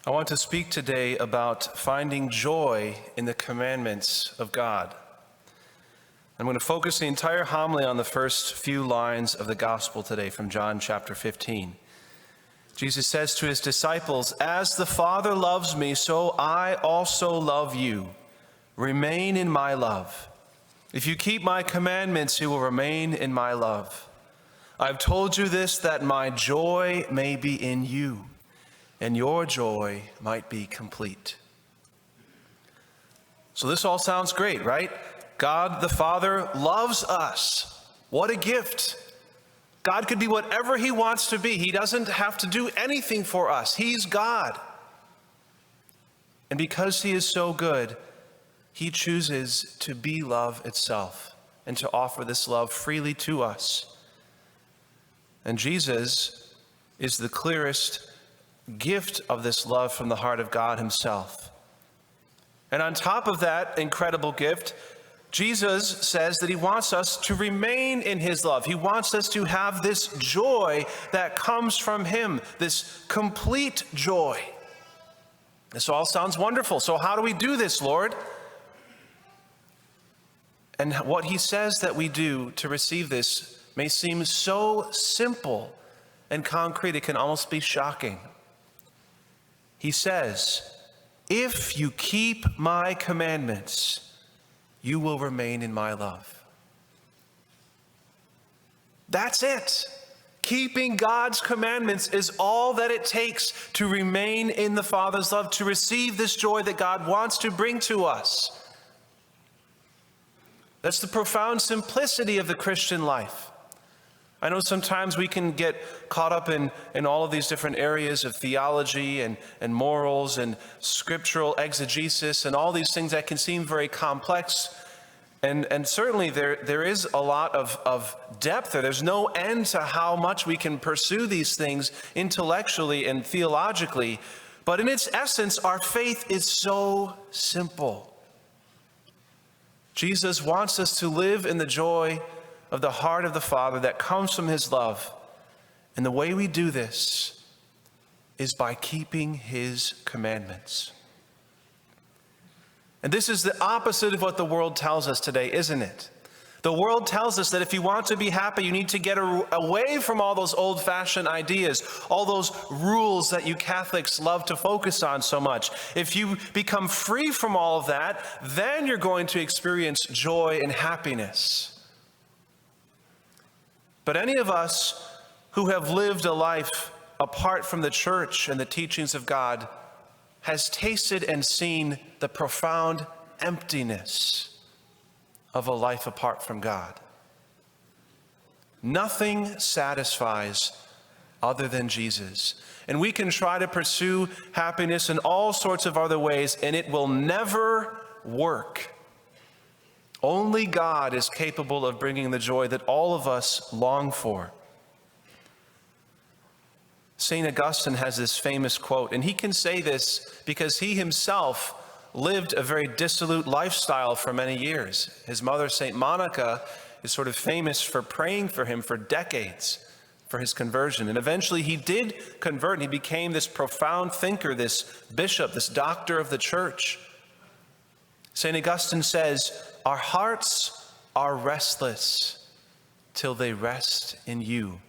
I want to speak today about finding joy in the commandments of God. I'm going to focus the entire homily on the first few lines of the gospel today from John chapter 15. Jesus says to his disciples, "As the Father loves me, so I also love you. Remain in my love. If you keep my commandments, you will remain in my love. I've told you this that my joy may be in you, and your joy might be complete." So this all sounds great, right? God the Father loves us. What a gift. God could be whatever he wants to be. He doesn't have to do anything for us. He's God. And because he is so good, he chooses to be love itself and to offer this love freely to us. And Jesus is the clearest gift of this love from the heart of God himself. And on top of that incredible gift, Jesus says that he wants us to remain in his love. He wants us to have this joy that comes from him, this complete joy. This all sounds wonderful. So how do we do this, Lord? And what he says that we do to receive this may seem so simple and concrete, it can almost be shocking. He says, "If you keep my commandments, you will remain in my love." That's it. Keeping God's commandments is all that it takes to remain in the Father's love, to receive this joy that God wants to bring to us. That's the profound simplicity of the Christian life. I know sometimes we can get caught up in all of these different areas of theology and morals and scriptural exegesis and all these things that can seem very complex. And certainly there is a lot of depth there. There's no end to how much we can pursue these things intellectually and theologically. But in its essence, our faith is so simple. Jesus wants us to live in the joy of the heart of the Father that comes from his love. And the way we do this is by keeping his commandments. And this is the opposite of what the world tells us today, isn't it? The world tells us that if you want to be happy, you need to get away from all those old-fashioned ideas, all those rules that you Catholics love to focus on so much. If you become free from all of that, then you're going to experience joy and happiness. But any of us who have lived a life apart from the church and the teachings of God has tasted and seen the profound emptiness of a life apart from God. Nothing satisfies other than Jesus. And we can try to pursue happiness in all sorts of other ways, and it will never work. Only God is capable of bringing the joy that all of us long for. St. Augustine has this famous quote, and he can say this because he himself lived a very dissolute lifestyle for many years. His mother, St. Monica, is sort of famous for praying for him for decades for his conversion. And eventually he did convert, and he became this profound thinker, this bishop, this doctor of the church. St. Augustine says, "Our hearts are restless till they rest in you."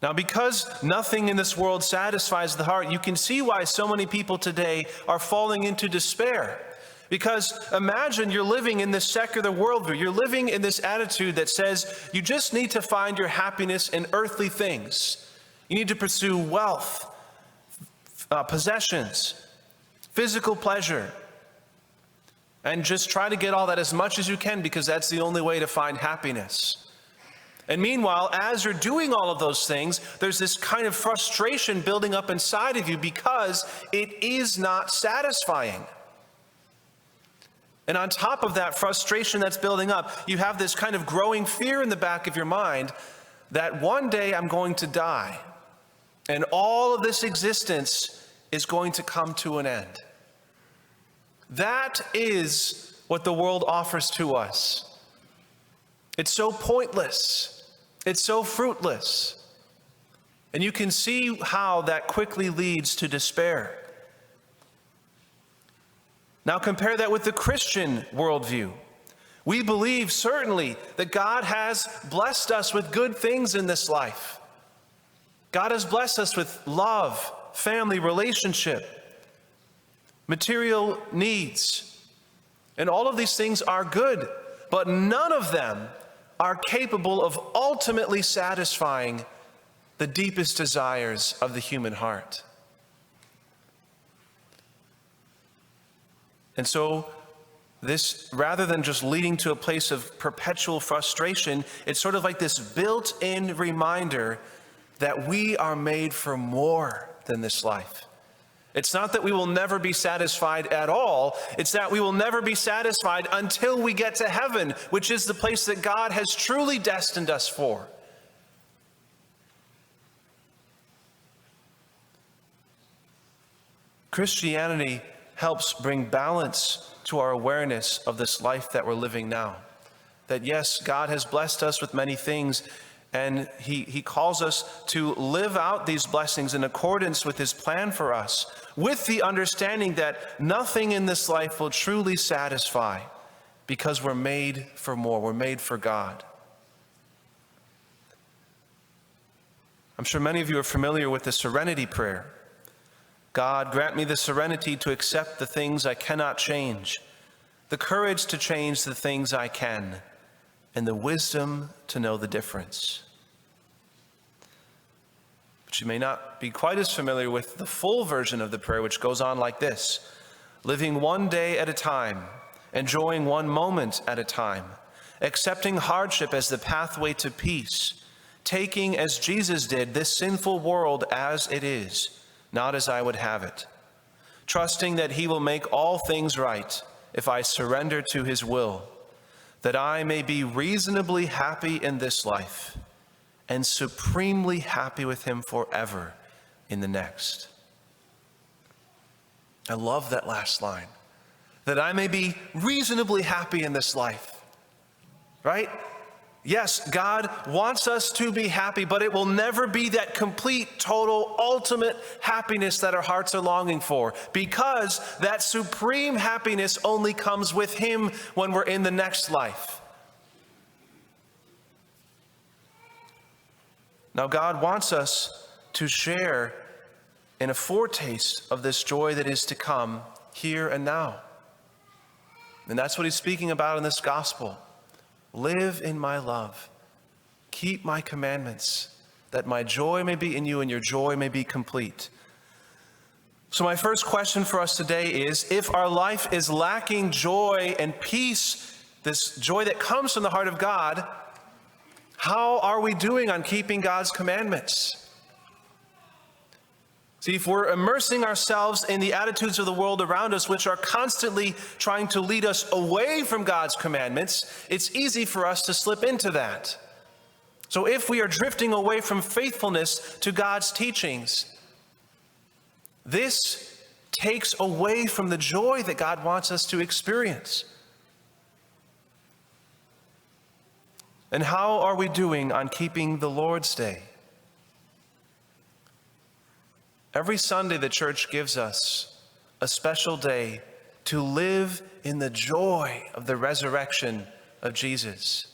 Now, because nothing in this world satisfies the heart, you can see why so many people today are falling into despair. Because imagine you're living in this secular worldview. You're living in this attitude that says you just need to find your happiness in earthly things. You need to pursue wealth, possessions, physical pleasure, and just try to get all that as much as you can because that's the only way to find happiness. And meanwhile, as you're doing all of those things, there's this kind of frustration building up inside of you because it is not satisfying. And on top of that frustration that's building up, you have this kind of growing fear in the back of your mind that one day I'm going to die, and all of this existence is going to come to an end. That is what the world offers to us. It's so pointless. It's so fruitless. And you can see how that quickly leads to despair. Now compare that with the Christian worldview. We believe certainly that God has blessed us with good things in this life. God has blessed us with love, family, relationship, material needs. And all of these things are good, but none of them are capable of ultimately satisfying the deepest desires of the human heart. And so this, rather than just leading to a place of perpetual frustration, it's sort of like this built-in reminder that we are made for more than this life. It's not that we will never be satisfied at all. It's that we will never be satisfied until we get to heaven, which is the place that God has truly destined us for. Christianity helps bring balance to our awareness of this life that we're living now. That yes, God has blessed us with many things, and He calls us to live out these blessings in accordance with His plan for us, with the understanding that nothing in this life will truly satisfy, because we're made for more. We're made for God. I'm sure many of you are familiar with the serenity prayer. God, grant me the serenity to accept the things I cannot change, the courage to change the things I can, and the wisdom to know the difference. But you may not be quite as familiar with the full version of the prayer, which goes on like this: living one day at a time, enjoying one moment at a time, accepting hardship as the pathway to peace, taking, as Jesus did, this sinful world as it is, not as I would have it, trusting that He will make all things right if I surrender to His will, that I may be reasonably happy in this life and supremely happy with Him forever in the next. I love that last line, that I may be reasonably happy in this life, right? Yes, God wants us to be happy, but it will never be that complete, total, ultimate happiness that our hearts are longing for, because that supreme happiness only comes with Him when we're in the next life. Now, God wants us to share in a foretaste of this joy that is to come here and now. And that's what He's speaking about in this gospel. Live in my love. Keep my commandments, that my joy may be in you and your joy may be complete. So my first question for us today is, if our life is lacking joy and peace, this joy that comes from the heart of God, how are we doing on keeping God's commandments? See, if we're immersing ourselves in the attitudes of the world around us, which are constantly trying to lead us away from God's commandments, it's easy for us to slip into that. So if we are drifting away from faithfulness to God's teachings, this takes away from the joy that God wants us to experience. And how are we doing on keeping the Lord's Day? Every Sunday, the church gives us a special day to live in the joy of the resurrection of Jesus.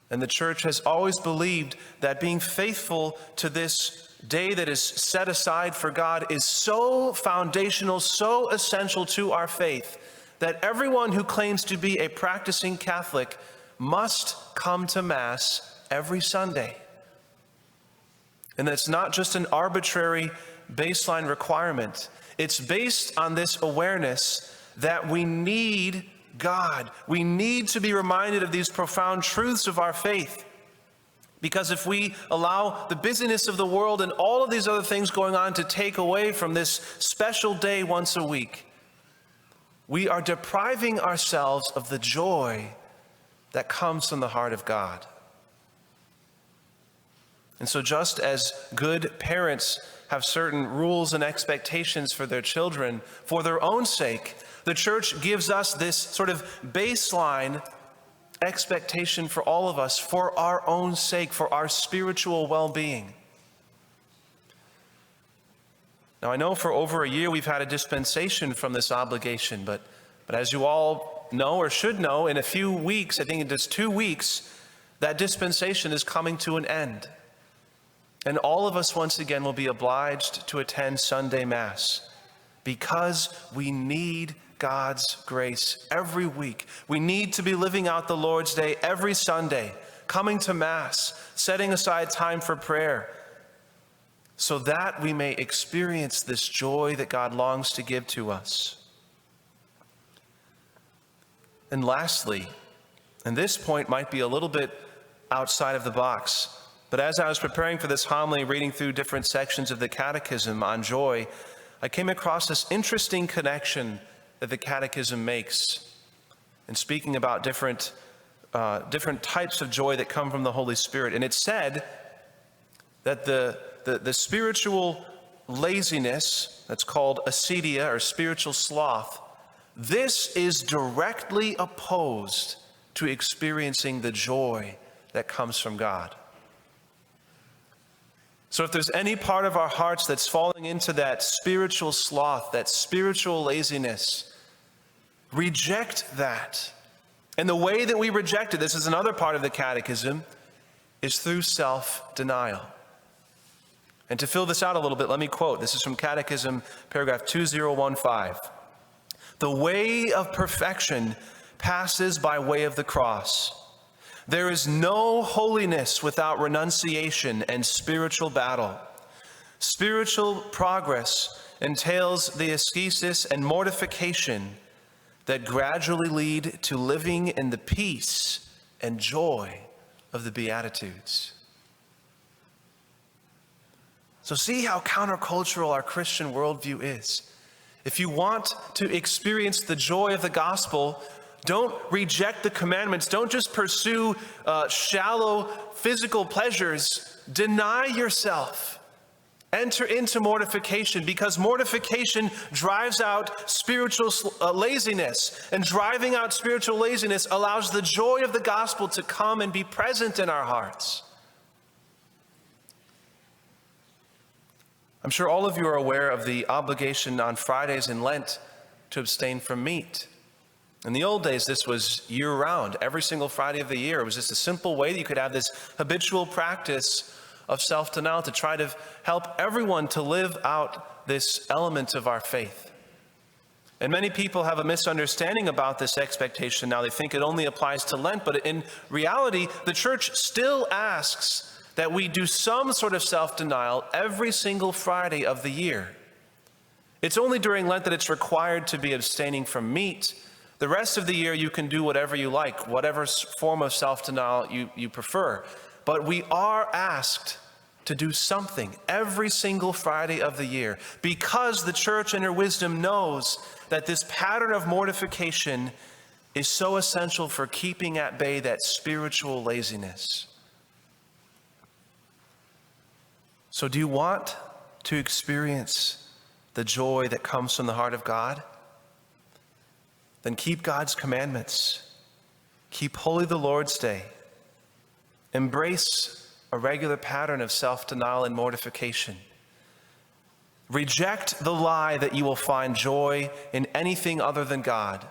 And the church has always believed that being faithful to this day that is set aside for God is so foundational, so essential to our faith, that everyone who claims to be a practicing Catholic must come to Mass every Sunday. And it's not just an arbitrary baseline requirement. It's based on this awareness that we need God. We need to be reminded of these profound truths of our faith. Because if we allow the busyness of the world and all of these other things going on to take away from this special day once a week, we are depriving ourselves of the joy that comes from the heart of God. And so just as good parents have certain rules and expectations for their children, for their own sake, the church gives us this sort of baseline expectation for all of us, for our own sake, for our spiritual well-being. Now, I know for over a year we've had a dispensation from this obligation, but as you all know or should know, in a few weeks, I think in just 2 weeks, that dispensation is coming to an end. And all of us once again will be obliged to attend Sunday Mass because we need God's grace every week. We need to be living out the Lord's Day every Sunday, coming to Mass, setting aside time for prayer, so that we may experience this joy that God longs to give to us. And lastly, and this point might be a little bit outside of the box, but as I was preparing for this homily, reading through different sections of the Catechism on joy, I came across this interesting connection that the Catechism makes in speaking about different types of joy that come from the Holy Spirit. And it said that the spiritual laziness, that's called acedia or spiritual sloth, this is directly opposed to experiencing the joy that comes from God. So if there's any part of our hearts that's falling into that spiritual sloth, that spiritual laziness, reject that. And the way that we reject it, this is another part of the Catechism, is through self-denial. And to fill this out a little bit, let me quote. This is from Catechism, paragraph 2015. The way of perfection passes by way of the cross. There is no holiness without renunciation and spiritual battle. Spiritual progress entails the ascesis and mortification that gradually lead to living in the peace and joy of the Beatitudes. So see how countercultural our Christian worldview is. If you want to experience the joy of the gospel, don't reject the commandments. Don't just pursue shallow physical pleasures. Deny yourself. Enter into mortification, because mortification drives out spiritual laziness. And driving out spiritual laziness allows the joy of the gospel to come and be present in our hearts. I'm sure all of you are aware of the obligation on Fridays in Lent to abstain from meat. In the old days, this was year-round, every single Friday of the year. It was just a simple way that you could have this habitual practice of self-denial to try to help everyone to live out this element of our faith. And many people have a misunderstanding about this expectation now. They think it only applies to Lent, but in reality, the church still asks that we do some sort of self-denial every single Friday of the year. It's only during Lent that it's required to be abstaining from meat. The rest of the year, you can do whatever you like, whatever form of self-denial you prefer. But we are asked to do something every single Friday of the year, because the church in her wisdom knows that this pattern of mortification is so essential for keeping at bay that spiritual laziness. So do you want to experience the joy that comes from the heart of God? Then keep God's commandments. Keep holy the Lord's Day. Embrace a regular pattern of self-denial and mortification. Reject the lie that you will find joy in anything other than God.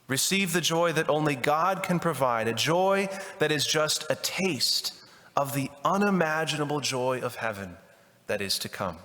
Receive the joy that only God can provide, a joy that is just a taste of the unimaginable joy of heaven that is to come.